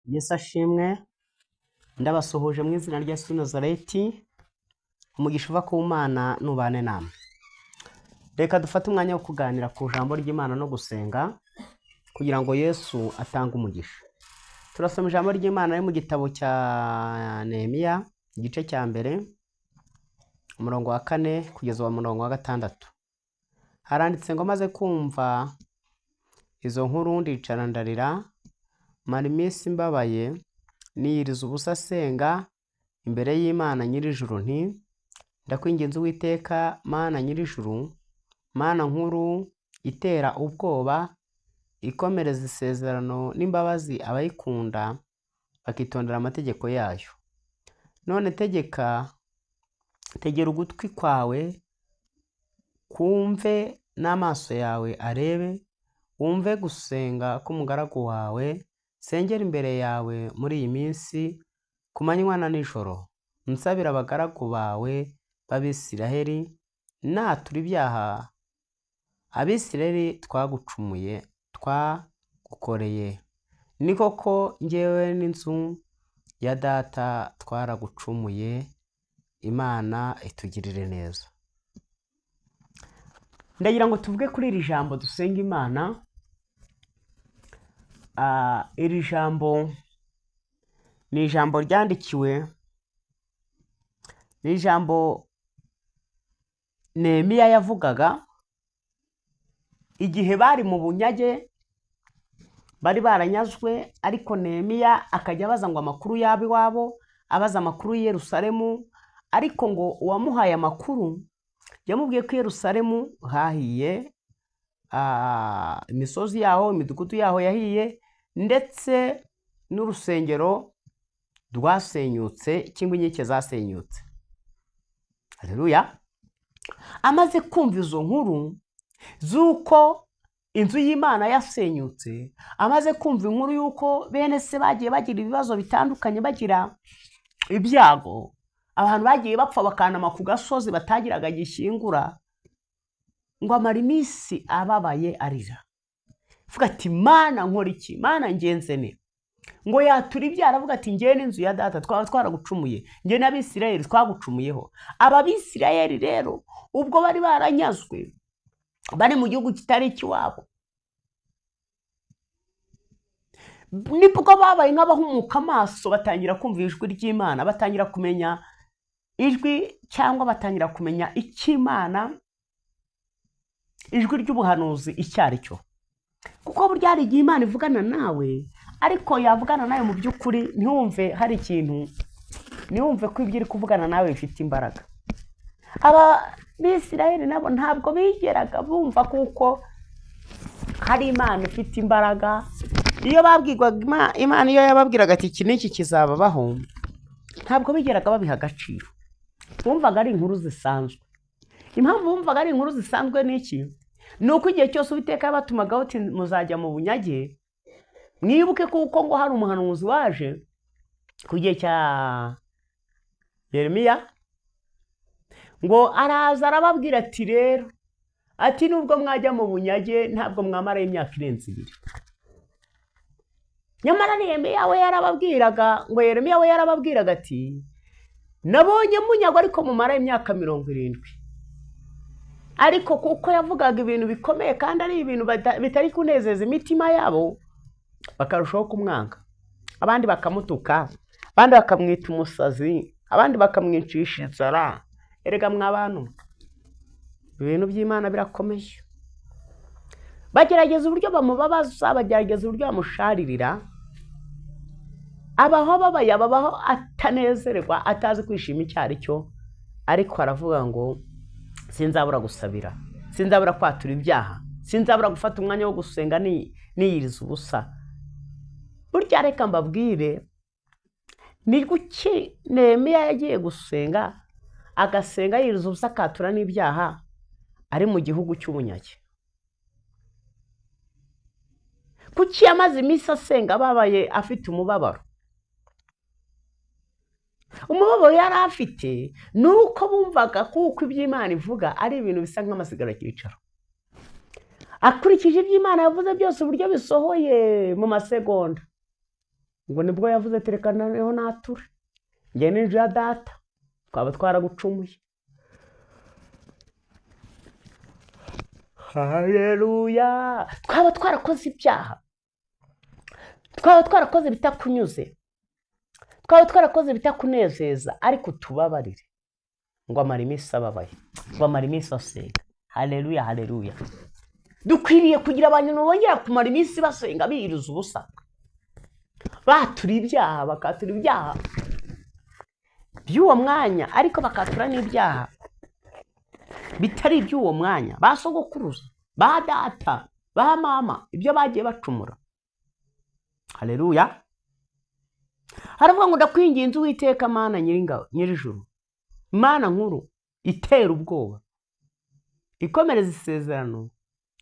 Yesu ashimwe, ndabasuhuje mu izina rya Yesu Nazareti, umugisha uva ku Mana nubane namwe. Reka dufate umwanya wo kuganira ku jambo ry'Imana no gusenga kugira ngo Yesu atange umugisha. Turasoma ijambo ry'Imana riri mu gitabo cya Nehemiya, igice cya mbere, umurongo wa 4 kugeza wa murongo wa 6. Haranditse ngo maze kumva izo nkuru ndicara ndarira, mara iminsi mbabaye, niyiriza ubusa senga imbere y'Imana nyir'ijuru nti ndakwinginze Uwiteka Mana nyir'ijuru, Mana nkuru itera ubwoba, ikomereza isezerano n'imbabazi abayikunda bakitondera amategeko yayo. None tegera ugutwi kwawe kumve n'amaso yawe arebe, wumve gusenga k'umugaragu wawe, sengera imbere yawe muri iyi minsi ku manywa na nijoro, nsabira abagaragu bawe b'Abisiraheli, natura ibyaha Abisiraheli twagukoreye. Ni koko njyewe n'inzu ya data twaragucumuye, Imana itugirire neza. Ndagira ngo tuvuge kuri iri jambo dusenga Imana. Iri jambo ni ijambo ryandikiwe, ni ijambo Nehemiya yavugaga igihe bari mu bunyage, bari baranyazwe, ariko Nehemiya akajya abaza ngo amakuru yabo iwabo, abaza amakuru y'i Yerusalemu, ariko ngo uwamuhaye amakuru yamubwiye ko i Yerusalemu hahiye, imisozi yaho, imidugudu yaho yahiye, ndetse n'urusengero rwasenyutse cyangwa inkike zasenyutse. Haleluya. Amaze kumva izo nkuru z'uko inzu y'Imana yasenyutse, amaze kumva inkuru y'uko bene se bagiye bagira ibibazo bitandukanye, bagira ibyago, abantu bagiye bapfa bakanama ku gasozi batagiraga gishyingura, ngo amara iminsi ababaye arira, avuga ati Mana nkora iki, Mana ngenze ne? Ngo yatura ibyaha, avuga ati njye n'inzu ya data twaragucumuye, njye n'Abisirayeli twagucumuyeho. Aba Bisirayeli rero ubwo bari baranyazwe, bari mu gihugu kitari ikiwabo, nibwo babaye nk'abahumuka amaso, batangira kumva ijwi ry'Imana, batangira kumenya ijwi cyangwa batangira kumenya icy'Imana, ijwi ry'ubuhanuzi icyo ari cyo. Kuko burya hari igihe Imana ivugana nawe, ariko yavugana nawe mu by'ukuri ntiwumve hari ikintu, ntiwumve ko ibyo iri kuvugana nawe bifite imbaraga. Aba Bisirayeli nabo ntabwo bigeraga bumva kuko hari Imana ifite imbaraga. Iyo babwirwaga Imana, iyo yababwiraga ati iki n'iki kizababaho, ntabwo bigeraga babiha agaciro, bumvaga ari inkuru zisanzwe. Impamvu bumvaga ari inkuru zisanzwe ni iki? Ni uko igihe cyose Uwiteka yabatumagaho ati muzajya mu bunyage, mwibuke kuko ngo hari umuhanuzi waje ku gihe cya Yeremiya, ngo araza arababwira ati rero, ati nubwo mwajya mu bunyage ntabwo mwamara imyaka irenze 2. Nyamara Yeremiya we yarababwiraga, ngo Yeremiya we yarababwiraga ati nabonye munyagwa ariko mumara imyaka 70. Ariko kuko yavugaga ibintu bikomeye kandi ari ibintu bitari kunezeza imitima yabo, bakarushaho kumwanga, abandi bakamutuka, abandi bakamwita umusazi, abandi bakamwicisha inzara. Erega mw'abantu, ibintu by'Imana birakomeye. Bagerageza uburyo bamubabaza, bagerageza uburyo bamusharirira, abaho babaye, abaho atanezerwa, atazi kwishima icyo ari cyo, ariko aravuga ngo sinzabura gusabira, sinzabura kwatura ibyaha, sinzabura gufata umwanya wo gusenga niyiriza ubusa. Burya reka mbabwire, ni guki Nehemiya yagiye gusenga, agasenga yiriza ubusa, akatura n'ibyaha, ari mu gihugu cy'ubunyage? Kuki yamaze iminsi asenga ababaye, afite umubabaro? Umubabaro yari afite ni uko bumvaga kuko iby'Imana ivuga ari ibintu bisa nk'amasigara cyicaro. Akurikije iby'Imana yavuze byose uburyo bisohoye mu masegonda, ngo nibwo yavuze tereka noneho nature njye n'inzu ya data twaba twaragucumuye. Haleluya. Twaba twarakoze ibyaha, twaba twarakoze bitakunyuze, twaba twarakoze bitakunezeza, ariko tubabarire. Ngo amara iminsi ababaye, ngo amara iminsi asenga. Haleluya, haleluya. Dukwiriye kugira abantu bongera kumara iminsi basenga biyiriza ubusa, batura ibyaha, bakatura ibyaha by'uwo mwanya, ariko bakatura n'ibyaha bitari iby'uwo mwanya, ba sogokuruza, ba data, ba mama, ibyo bagiye bacumura. Haleluya. Haravuga ngo ndakwinginze Uwiteka Mana nyiringabo nyirijuru, Mana nkuru itera ubwoba, ikomereza isezerano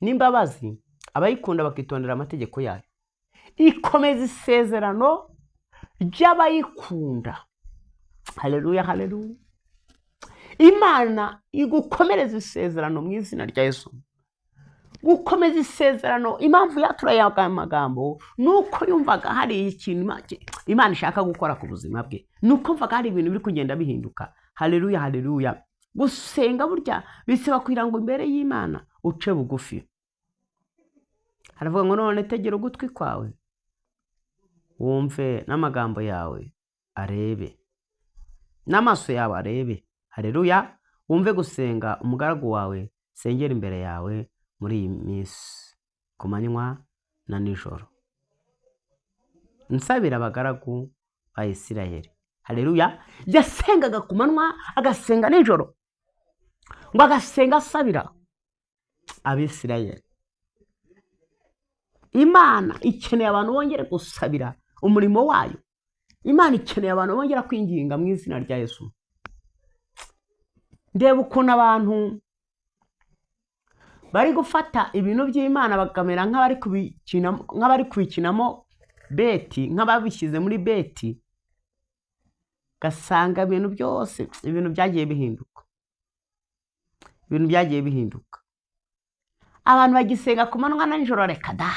n'imbabazi abayikunda bakitondera amategeko yayo. Ikomeza isezerano ry'abayikunda. Haleluya, haleluya. Imana igukomereza isezerano mu izina rya Yesu. Gukomeza isezerano, impamvu yaturayaga amagambo nuko yumvaga hari ikintu Imana ishaka gukora ku buzima bwe, nuko mvaga hari ibintu biri kugenda bihinduka. Haleluya, haleluya. Gusenga burya bisaba kugira ngo imbere y'Imana uce bugufi. Haravuga ngo none tegera ugutwi kwawe wumve, n'amagambo yawe arebe, n'amaso yawe arebe. Haleluya. Wumve gusenga umugaragu wawe sengera imbere yawe muri iyi minsi, ku manywa na nijoro. Nsabira abagaragu ba Isirayeli. Haleluya. Yasengaga ku manywa agasenga nijoro, ngo agasenga asabira Abisirayeli. Imana ikeneye abantu bongere gusabira umurimo wayo. Imana ikeneye abantu bongera kwinginga mu izina rya Yesu. Ndeba ukuntu abantu bari gufata ibintu by'Imana bakamera nk'abari kubikinamo beti, nk'ababishyize muri beti, gasanga ibintu byose, ibintu byagiye bihinduka, ibintu byagiye bihinduka. Abantu bagisenga ku manywa na nijoro, reka da,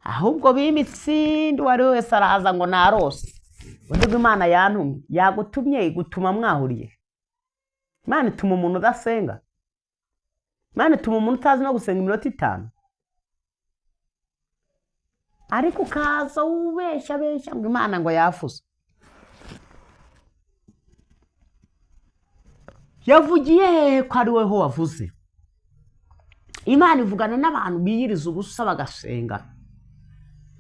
ahubwo b'imitsinda uwari wese araza ngo narose. Uvuga Imana yantumye, yagutumye igutuma mwahuriye. Imana ituma umuntu udasenga, Imana ituma umuntu utazi no gusenga iminota 5, ariko ukaza ubeshya ngo Imana ngo yafuze. Yavugiye hehe ko ari weho wavuze? Imana ivugana n'abantu biyiriza ubusa bagasenga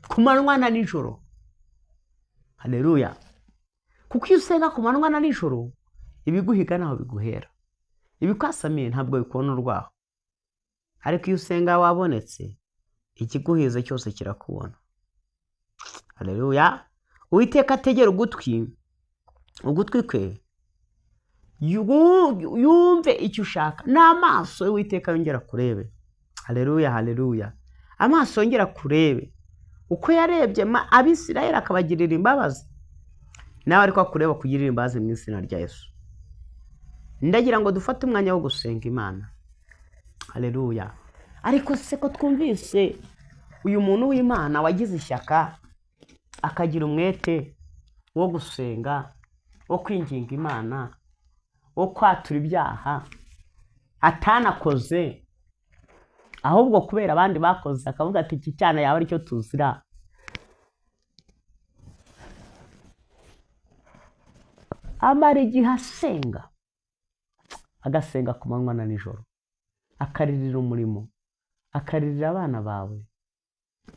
ku manywa na nijoro. Haleluya. Kuko iyo usenga ku manywa na nijoro, ibiguhiga naho biguhera, ibikwasamiye ntabwo bikona urwaho, ariko iyo usenga wabonetse, ikiguhize cyose kirakubona. Haleluya. Uwiteka ategera ugutwi kwe yumve icyo ushaka, n'amaso y'Uwiteka yongera kurebe. Haleluya, haleluya. Amaso yongera kurebe uko yarebye Abisirayeli akabagirira imbabazi, nawe ariko akureba kugirira imbabazi mu izina rya Yesu. Ndagira ngo dufate umwanya wo gusenga Imana. Haleluya. Ariko se ko twumvise uyu muntu w'Imana wagize ishyaka, akagira umwete wo gusenga, wo kwinginga Imana, wo kwatura ibyaha atanakoze, ahubwo kubera abandi bakoze akavuga ati iki cyana yaba aricyo tuzira. Amara igihe asenga, agasenga ku manywa na nijoro, akaririra umurimo, akaririra abana bawe.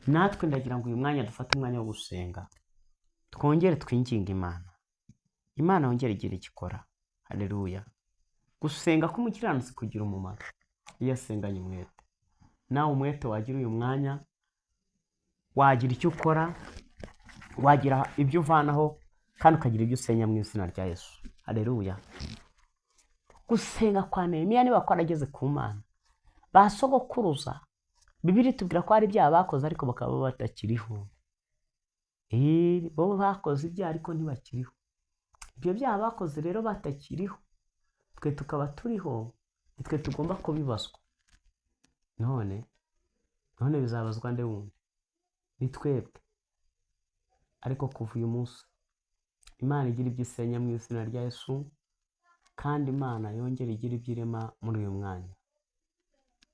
Natwe ndagira ngo uyu mwanya dufate umwanya wo gusenga, twongere twinginga Imana. Imana yongere igira ikikora. Haleluya. Gusenga k'umukiranutsi kugira umumaro iyo asenganye umwete. Nawe umwete wagira uyu mwanya, wagira icyo ukora, wagira ibyo uvanaho, kandi ukagira ibyo usenya mu izina rya Yesu. Haleluya. Gusenga kwa Nehemiya niba kwarageze ku Mana, ba sogokuruza Bibiliya itubwira ko hari ibyaha bakoze ariko bakaba batakiriho. Bo bakoze ibyaha ariko ntibakiriho. Ibyo byaha bakoze rero batakiriho, twe tukaba turiho, nitwe tugomba kubibazwa. None bizabazwa nde wundi? Ni twebwe. ariko kuva uyu munsi Imana igira ibyo isenya mu izina rya Yesu, kandi Imana yongera igira ibyo irema muri uyu mwanya.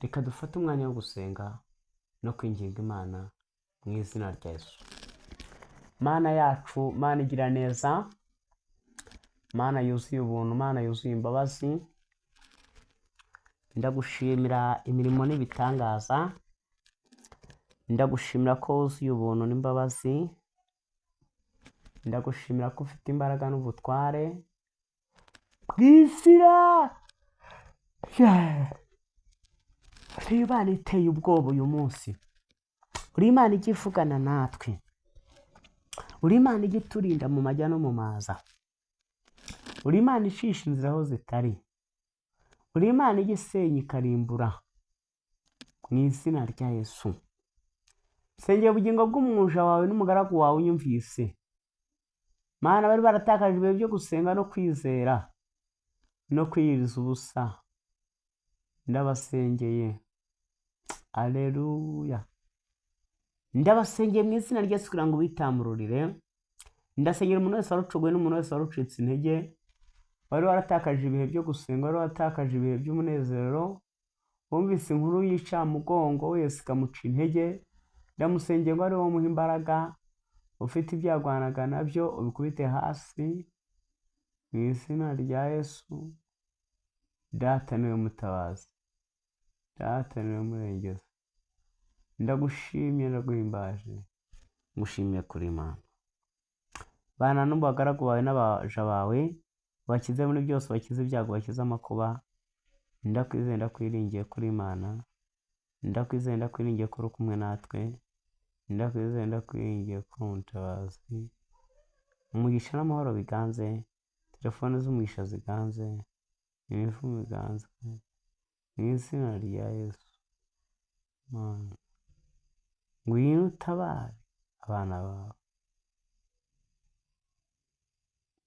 Reka dufate umwanya wo gusenga no kwinginga Imana mu izina rya Yesu. Mana yacu, Mana igira neza, Mana yuzuye ubuntu, Mana yuzuye imbabazi, ndagushimira imirimo n'ibitangaza, ndagushimira ko wuzuye ubuntu n'imbabazi, ndagushimira ko ufite imbaraga n'ubutware bw'izina uri Imana iteye ubwoba uyu munsi. Uri Imana ijya ivugana natwe, uri Imana ijya iturinda mu majya no mu maza, uri Imana icisha inzira aho zitari, uri Imana ijya isenya ikarimbura mu izina rya Yesu. Sengera ubugingo bw'umuja wawe n'umugaragu wawe unyumvise. Mana, bari baratakaje ibihe byo gusenga no kwizera no kwiyiriza ubusa, ndabasengeye. Aleluya. Ndabasengeye mu izina rya Yesu kugira ngo bitamururire. Ndasengera umuntu wese warucuguye n'umuntu wese warucitse intege, wari waratakaje ibihe byo gusenga, wari waratakaje ibihe by'umunezero, wumvise inkuru y'incamugongo wese ikamuca intege. Ndamusengeye ngo ari wo muha imbaraga, ufite ibyagwanaga nabyo ubikubite hasi mu izina rya Yesu. Data niwe mutabazi, Data niwe murengezi. Ndagushimye, ndaguhimbaje, ngushimiye kuri Imana. Bana n'abagaragu bawe n'abaja bawe, bakize muri byose, bakize ibyago, bakize amakuba. Ndakwizeye, ndakwiringiye kuri Imana, ndakwizeye, ndakwiringiye kuri kumwe natwe, ndakwizeye, ndakwiringiye kuri umutabazi. Umugisha n'amahoro biganze, telefone z'umugisha ziganze, imivumo biganze mu izina rya Yesu. Mana, ngwino utabare abana bawe.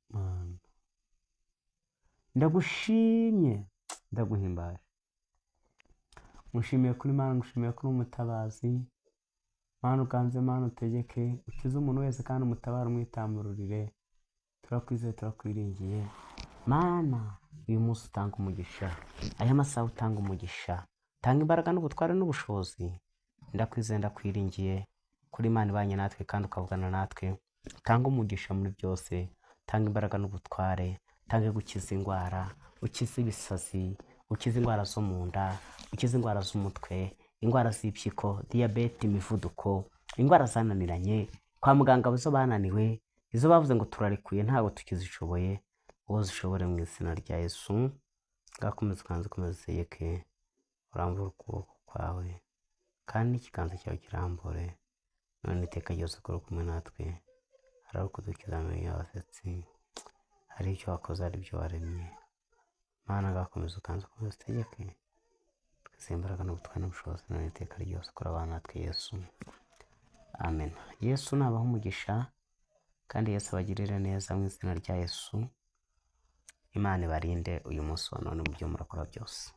Mana, ndagushimye, ndaguhimbaje, ngushimiye kuri Mana, ngushimiye kuri umutabazi. Mana uganze, Mana utegeke, ukize umuntu wese kandi umutabare umwitamururire. Turakwizeye, turakwiringiye. Mana, uyu munsi utanga umugisha, aya masaha utanga umugisha, tanga imbaraga n'ubutware n'ubushobozi. Ndakwizeye, ndakwiringiye kuri Imana ibanye natwe kandi ukavugana natwe. Tanga umugisha muri byose, tanga imbaraga n'ubutware, tanga gukiza indwara, ukize ibisazi, ukize indwara zo mu nda, ukize indwara z'umutwe, indwara z'impyiko, diyabete, imivuduko, indwara zananiranye kwa muganga, zo bananiwe, izo bavuze ngo turarekuye ntabwo tukizishoboye, wowe zishobore mu izina rya Yesu. Ngakomeza ukanze, komeza useyeke, urambure ukuboko kwawe kandi n'ikiganza cyawe kirambure, none iteka ryose ukore kumwe natwe. Hari ukudukiza amenyo y'abasetsi, hari icyo wakoze, hari ibyo waremye. Mana, ngakomeza ukanze, komeza utegeke, twizeye imbaraga n'ubutware n'ubushobozi, none iteka ryose ukora abana natwe Yesu. Amen. Yesu nabaha umugisha kandi Yesu abagirire neza mu izina rya Yesu. Imana ibarinde uyu munsi wa none mu byo murakora byose.